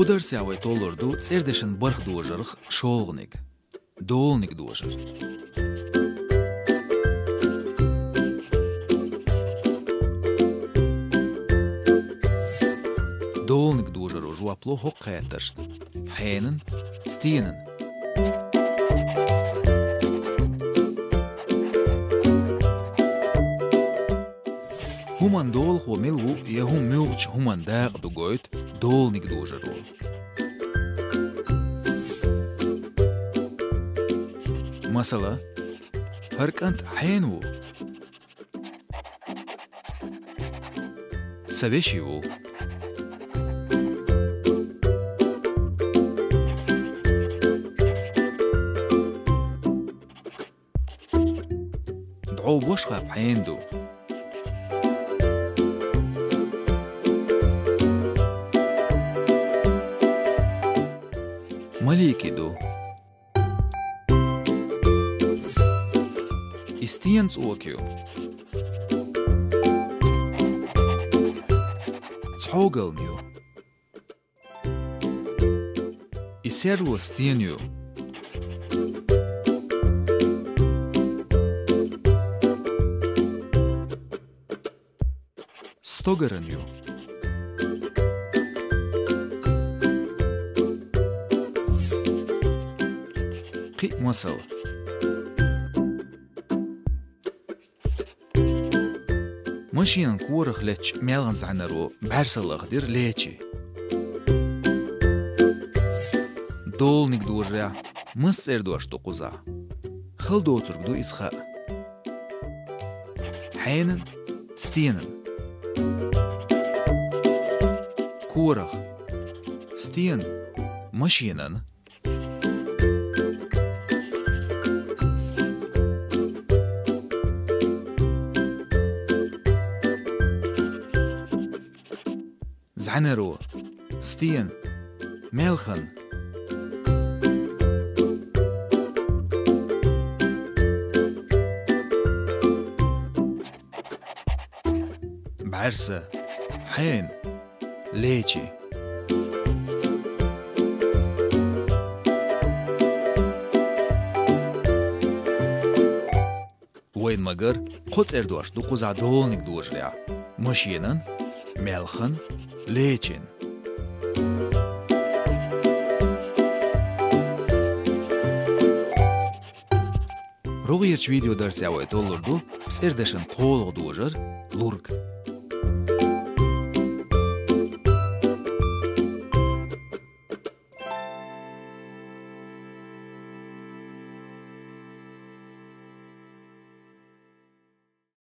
Xudarsi avet olurdu, cerdeşin barx dojarıq şolğnig, dolnig dojar. Dolnig dojar o jwaplo hoq qayatarsht, haynin, stinin. Human dol xo milgu yahum milgch human daaq dugoyt dolnig dojar o. Masala, farkant hayn o. Saveshi o. دعو بوشخا بحيندو مليكي دو استينز اوكيو تحوغل نيو إسيرو استينيو ستوغرنيو قي مصل ماشيان كورخ لتش ميلغن زعنرو بعرسل اخدير ليتشي دولنك دورجا مصر دوش دوقوزا خل دوترك دو إسخاء حينن ستينن كورخ ستين ماشينن زعنرو ستين ملخن بعرسة حين ليتشي وين مجر قط اردوش دو قزع دولنك دوجلع مشينن ملخن ليتشين روغيرش فيديو درس اويت olurdu, سردشن قول دوجر لورك